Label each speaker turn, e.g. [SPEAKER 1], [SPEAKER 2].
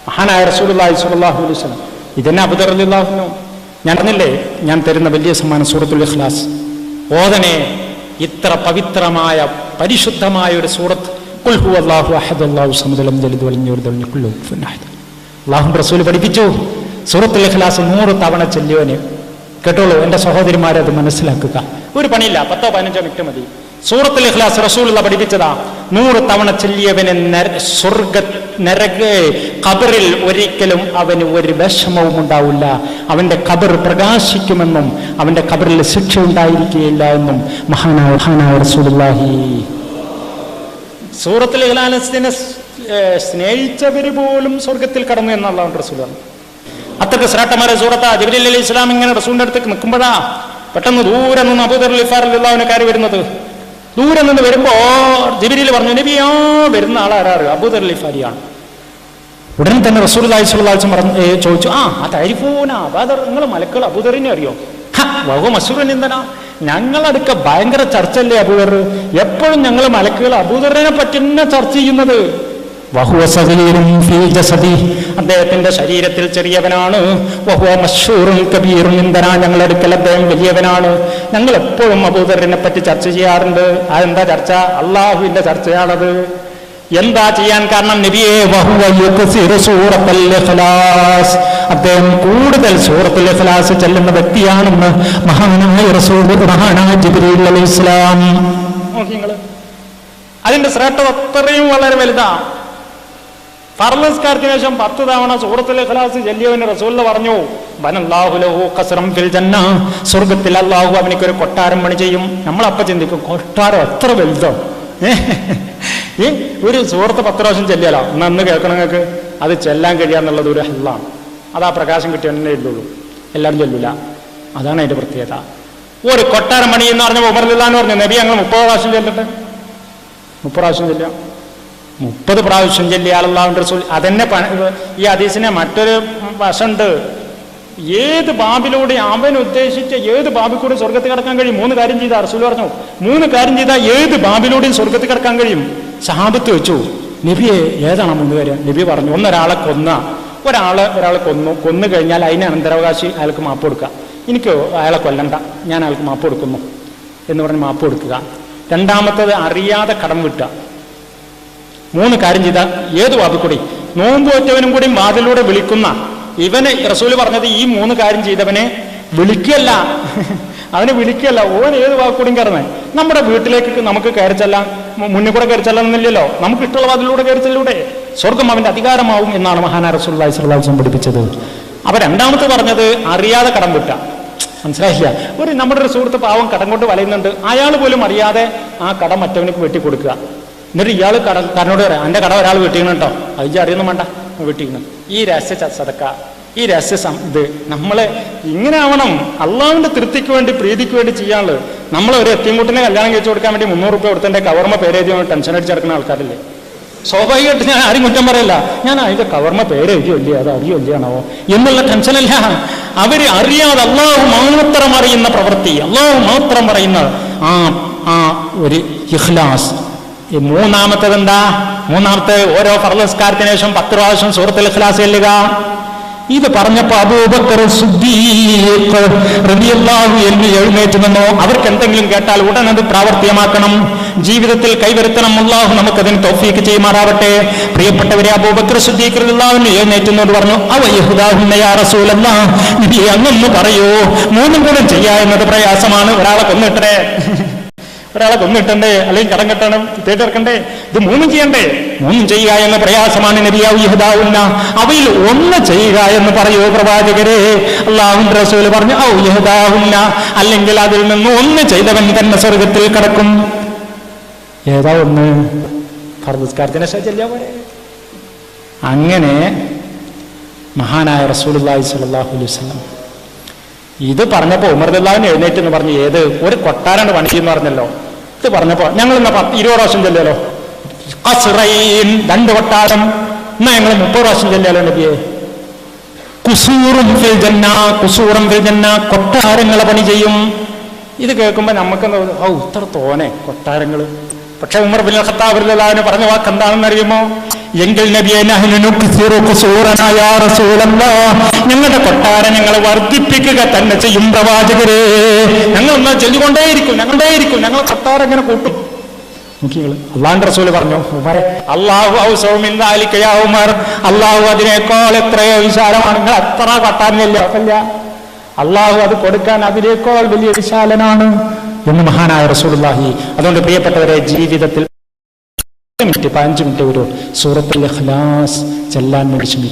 [SPEAKER 1] മഹാനായ റസൂലുള്ളാഹി സ്വല്ലല്ലാഹു അലൈഹി വസല്ലം ഇതന്നെ അബൂദർ റളിയല്ലാഹു അൻഹു ഞാൻ പറഞ്ഞില്ലേ, ഞാൻ തരുന്ന വലിയ സമ്മാനം സൂറത്തുൽ ഇഖ്ലാസ് ഓതനെ. ഇത്ര പവിത്രമായ പരിശുദ്ധമായ ഒരു സൂറത്ത്. ഖുൽ ഹുവല്ലാഹു അഹദ് അല്ലാഹു സമദ് ലം യലിദ് വലം യൂലദ് വലം യകുൽ ലഹു കുഫുവൻ അഹദ്. അല്ലാഹുവിന്റെ റസൂൽ പഠിപ്പിച്ചു സൂറത്തുൽ ഇഖ്ലാസ് 100 തവണ ചൊല്ലിയവന്. കേട്ടോളൂ എൻ്റെ സഹോദരിമാരെ, അത് മനസ്സിലാക്കുക. ഒരു പണിയില്ല, 10-15 മിനിറ്റ് മതി. സൂറത്തുൽ ഇഖ്ലാസ് റസൂലുള്ള പഠിപ്പിച്ചതാ. 100 തവണ ചൊല്ലിയവന് ഖബറിൽ ഒരിക്കലും അവന് ഒരു വിഷമവും ഉണ്ടാവില്ല. അവന്റെ ഖബർ പ്രകാശിക്കുമെന്നും അവന്റെ ഖബറിൽ ശിക്ഷ ഉണ്ടായിരിക്കുകയില്ല എന്നും മഹാനായ റസൂലുള്ളാഹി. സൂറത്തുൽ ഇഖ്ലാസിനെ സ്നേഹിച്ചവര് പോലും സ്വർഗത്തിൽ കടന്നു എന്ന് അല്ലാഹുവിന്റെ റസൂൽ പറഞ്ഞു. അത്രക്ക് ശ്രേഷ്ഠമായ സൂറത്താ. ജിബ്രീൽ അലൈഹി ഇസ്ലാം ഇങ്ങനെ റസൂലിന്റെ അടുത്തേക്ക് നിൽക്കുമ്പോഴാ പെട്ടെന്ന് ദൂരെ നിന്ന് അബൂദർ ഗിഫാരി റളിയല്ലാഹു കയറി വരുന്നത്. ദൂരെ നിന്ന് വരുമ്പോ ജിബ്രീൽ പറഞ്ഞു, നബിയാ വരുന്ന ആളാരാറ്? അബൂദർ ഗിഫാരിയാണ്. ഉടനെ തന്നെ റസൂലുള്ളാഹി സ്വല്ലല്ലാഹു അലൈഹി വസല്ലം ചോദിച്ചു, തരിഫൂന അബൂദർ, നിങ്ങൾ മലക്കുകൾ അബൂദറിനെ അറിയോ? വഹുവ മശ്ഹൂറുൻ ഇൻദനാ, ഞങ്ങളടുക്ക ഭയങ്കര ചർച്ചയല്ലേ അബൂദർ. എപ്പോഴും ഞങ്ങൾ മലക്കുകൾ അബൂദറിനെ പറ്റി തന്നെ ചർച്ച ചെയ്യുന്നത്. വഹുവ സഗീറുൻ ഫീ ജസദി, അദ്ദേഹത്തിന്റെ ശരീരത്തിൽ ചെറിയവനാണ്. വഹുവ മശ്ഹൂറുൻ കബീറുൻ ഇൻദനാ, ഞങ്ങളുടെ അടുക്കൽ അദ്ദേഹം വലിയവനാണ്. ഞങ്ങൾ എപ്പോഴും അബൂദറിനെ പറ്റി ചർച്ച ചെയ്യാറുണ്ട്. അതെന്താ ചർച്ച? അള്ളാഹുവിന്റെ ചർച്ചയാണത്. എന്താ ചെയ്യാൻ കാരണം? നബിയെ വഹുവ യുക്സിറു സൂറത്തുൽ ഇഖ്ലാസ്, അദ്ദേഹം കൂടുതൽ സൂറത്തുൽ ഇഖ്ലാസ് ചൊല്ലുന്ന വ്യക്തിയാണെന്ന് മഹാനായ റസൂൽ മഹാനായ ജിബ്രീൽ അലൈഹിസ്സലാം. നോക്കി നിങ്ങൾ, അതിന്റെ ശ്രേഷ്ഠത അത്രയും വളരെ വലുതാ. ഫർള് നിസ്കാരത്തിന് ശേഷം 10 തവണ സൂറത്തുൽ ഇഖ്ലാസ് ചൊല്ലിയവന് റസൂൽ പറഞ്ഞു, ബനല്ലാഹു ലഹു ഖസ്റൻ ഫിൽ ജന്ന, സ്വർഗ്ഗത്തിൽ അല്ലാഹു അവനിക്കൊരു കൊട്ടാരം പണി ചെയ്യും. നമ്മളപ്പ ചിന്തിക്കും, കൊട്ടാരം എത്ര വലുതോ? ഒരു സൂറത്ത് 10 പ്രാവശ്യം ചെല്ലിയാലോ? അന്ന് കേൾക്കണം നിങ്ങൾക്ക്. അത് ചെല്ലാൻ കഴിയാന്നുള്ളത് ഒരു ഹല്ലാണ്. അത് ആ പ്രകാശം കിട്ടിയേ ഇല്ലുള്ളൂ, എല്ലാവരും ചൊല്ലൂല. അതാണ് അതിന്റെ പ്രത്യേകത. ഒരു കൊട്ടാരം പണി എന്ന് പറഞ്ഞ ഉമർ റളിയല്ലാഹു അൻഹു പറഞ്ഞു, നബി ഞങ്ങൾ 30 പ്രാവശ്യം ചെല്ലട്ടെ. 30 പ്രാവശ്യം ചെല്ലാം. 30 പ്രാവശ്യം ചെല്ലിയാൽ അല്ലാഹുവിന്റെ റസൂൽ. അതന്നെ ഈ ഹദീസിനെ മറ്റൊരു വശമുണ്ട്. ഏത് ബാബിലൂടെ അവൻ ഉദ്ദേശിച്ച ഏത് ബാബിൽ കൂടെ സ്വർഗത്തിൽ കിടക്കാൻ കഴിയും? 3 കാര്യം ചെയ്താ റസൂൽ പറഞ്ഞു. 3 കാര്യം ചെയ്താൽ ഏത് ബാബിലൂടെയും സ്വർഗത്തിൽ കിടക്കാൻ കഴിയും. സഹാബത്ത് വെച്ചു, നബിയെ ഏതാണ് 3 കാര്യം? നബി പറഞ്ഞു, ഒരാളെ ഒരാളെ കൊന്നു കഴിഞ്ഞാൽ അതിന് അനന്തരാവകാശി അയാൾക്ക് മാപ്പ് കൊടുക്കുക. എനിക്ക് അയാളെ കൊല്ലണ്ട, ഞാൻ അയാൾക്ക് മാപ്പ് കൊടുക്കുന്നു എന്ന് പറഞ്ഞ് മാപ്പ് കൊടുക്കുക. രണ്ടാമത്തത് അറിയാതെ കടം വിട്ടുക. 3 കാര്യം ചെയ്താൽ ഏത് വാതിൽ കൂടി, നോമ്പ് വെച്ചവനും കൂടി വാതിലൂടെ വിളിക്കുന്ന ഇവന് റസൂല് പറഞ്ഞത് ഈ 3 കാര്യം ചെയ്തവനെ വിളിക്കല്ല, അവനെ വിളിക്കല്ല, ഓൻ ഏത് വാക്കുകൂടിയും കയറുന്നേ. നമ്മുടെ വീട്ടിലേക്ക് നമുക്ക് കയറിച്ചെല്ലാം, മുന്നിൽ കൂടെ കയറിച്ചെല്ലാന്നില്ലല്ലോ, നമുക്ക് ഇഷ്ടമുള്ള വാതിലൂടെ കയറിച്ചെല്ലൂടെ സ്വർഗം അവന്റെ അധികാരമാവും എന്നാണ് മഹാനായ റസൂലുള്ളാഹി സ്വല്ലല്ലാഹു അലൈഹി വസല്ലം പഠിപ്പിച്ചത്. അപ്പൊ രണ്ടാമത്തെ പറഞ്ഞത് അറിയാതെ കടം വിട്ട. മനസ്സിലാക്കിയ നമ്മുടെ ഒരു സുഹൃത്ത് പാവം കടം കൊണ്ട് വലയുന്നുണ്ട്, അയാൾ പോലും അറിയാതെ ആ കടം മറ്റവനക്ക് വെട്ടി കൊടുക്കുക. എന്നിട്ട് ഇയാൾ കടനോട് പറയാം, എൻ്റെ കട ഒരാൾ വെട്ടിക്കണം കേട്ടോ, അത് അറിയൊന്നും വേണ്ട, വെട്ടിക്കണം. ഈ രഹസ്യ സദക്ക, ഈ രഹസ്യ ഇത് നമ്മളെ ഇങ്ങനെ ആവണം. അള്ളാഹുവിന്റെ തൃപ്തിക്ക് വേണ്ടി പ്രീതിക്ക് വേണ്ടി ചെയ്യാനുള്ളത്. നമ്മൾ ഒരു എത്തിയൻകുട്ടിനെ കല്യാണം കഴിച്ചു കൊടുക്കാൻ വേണ്ടി 300 രൂപ കൊടുത്തതിന്റെ കവർമ്മ പേരെഴുതി ടെൻഷൻ അടിച്ചെടുക്കുന്ന ആൾക്കാരില്ലേ. സ്വാഭാവികമായിട്ട് ഞാൻ ആരും കുറ്റം പറയല്ല, ഞാൻ അതിന്റെ കവർമ്മ പേരെഴുതിയോ ഇല്ലേ, അത് അറിയോ ഇല്ലയാണോ എന്നുള്ള ടെൻഷനല്ല. അവര് അറിയാതെ അള്ളാഹു മാത്രം അറിയുന്ന പ്രവൃത്തി, അള്ളാഹു മാത്രം പറയുന്ന ആ ഒരു ഇഖ്ലാസ്. മൂന്നാമത്തേത് എന്താ? മൂന്നാമത്തെ ഓരോ ഫർള് നിസ്കാരത്തിന് ശേഷം 10 പ്രാവശ്യം സൂറത്തുൽ ഇഖ്ലാസ് ചൊല്ലുക. ഇത് പറഞ്ഞപ്പോ അബൂബക്കർ സിദ്ദീഖ് റളിയല്ലാഹു അൻഹു എഴുന്നേറ്റ് നിന്നു. അവർക്ക് എന്തെങ്കിലും കേട്ടാൽ ഉടൻ അത് പ്രാവർത്തികമാക്കണം, ജീവിതത്തിൽ കൈവരുത്തണം. അല്ലാഹു നമുക്കതിന് തൗഫീഖ് ചെയ്യുമാറാവട്ടെ. പ്രിയപ്പെട്ടവരെ, അബൂബക്കർ സിദ്ദീഖ് റളിയല്ലാഹു അൻഹു എഴുന്നേറ്റുന്നോട് പറഞ്ഞു, അവയഹുദാഹുന്ന യാ റസൂലല്ലാഹ്, നബിയെ അങ്ങൊന്ന് പറയൂ, 3 കൂടെ ചെയ്യാ എന്നത് പ്രയാസമാണ്. ഒരാളെ കൊന്നിട്ടേ, അല്ലെങ്കിൽ കടം കെട്ടണം, തേട്ടിറക്കണ്ടേ, ഇത് 3 ചെയ്യണ്ടേ? 3 ചെയ്യുക എന്ന പ്രയാസമാണ് നബിയെ. യഹ്ദാഉന്ന, അവയിൽ 1 ചെയ്യുക എന്ന് പറയൂ പ്രവാചകരെ. അല്ലാഹുവിന്റെ റസൂൽ പറഞ്ഞു, ഔ യഹ്ദാഉന്ന, അല്ലെങ്കിൽ അതിൽ നിന്ന് 1 ചെയ്തവൻ തന്നെ സ്വർഗത്തിൽ കടക്കും. ഏതാ 1? ഫർദ് നിസ്കാരത്തിന് ശേഷം. അങ്ങനെ മഹാനായ റസൂലുള്ളാഹി സ്വല്ലല്ലാഹു അലൈഹി വസല്ലം ഇത് പറഞ്ഞപ്പോ ഉമർ റളിയല്ലാഹു അൻഹു എഴുന്നേറ്റ് എന്ന് പറഞ്ഞു, ഏത് ഒരു കൊട്ടാരാണ് പണിയെന്ന് പറഞ്ഞല്ലോ. ഇത് പറഞ്ഞപ്പോ ഞങ്ങൾ 20 പ്രാവശ്യം ചെല്ലിയാലോ? ഖസ്റൈൻ, 2 കൊട്ടാരം. എന്നാ ഞങ്ങൾ 30 പ്രാവശ്യം ചെല്ലിയാലോ നബിയെ? ഖുസൂറുൻ ഫിൽ ജന്ന, ഖുസൂറൻ ഫിൽ ജന്ന, കൊട്ടാരങ്ങളെ പണി ചെയ്യും. ഇത് കേൾക്കുമ്പോ നമുക്ക് ഇത്ര തോനെ കൊട്ടാരങ്ങൾ പക്ഷെ ഉമർ ബിൻ ഖത്താബ് റളിയല്ലാഹു അൻഹു പറഞ്ഞ വാക്ക് എന്താണെന്ന് അറിയുമോ? എങ്കിൽ നബിയെ നഹ്നു നുക്സിറു ഖുസൂറനാ യാ റസൂലല്ലാഹ്, ഞങ്ങളുടെ കൊട്ടാരം ഞങ്ങൾ വർദ്ധിപ്പിക്കുക തന്നെ ചെയ്യും പ്രവാചകരെ. ഞങ്ങൾ ഒന്നും ചൊല്ലിക്കൊണ്ടേയിരിക്കും, ഞങ്ങൾ കൊട്ടാരം ഇങ്ങനെ കൂട്ടും. നോക്കിങ്ങൾ അള്ളാഹുവിന്റെ റസൂല് പറഞ്ഞു, ഉമറെ അല്ലാഹു ഔസഉ മിൻ ദാലിക യാ ഉമർ, അള്ളാഹു അതിനേക്കാൾ എത്രയോ വിശാലമാണ്. നിങ്ങൾ എത്ര കൊട്ടാരമില്ല കുഴപ്പമില്ല, അള്ളാഹു അത് കൊടുക്കാൻ അതിനേക്കാൾ വലിയ വിശാലനാണ് എന്ന് മഹാനായ റസൂലുള്ളാഹി. അതുകൊണ്ട് പ്രിയപ്പെട്ടവരെ, ജീവിതത്തിൽ 15 മിനിറ്റ് ഒരു സൂറത്തുൽ ഇഖ്ലാസ് ചെല്ലാൻ വേണ്ടി ശ്രമിക്കുക.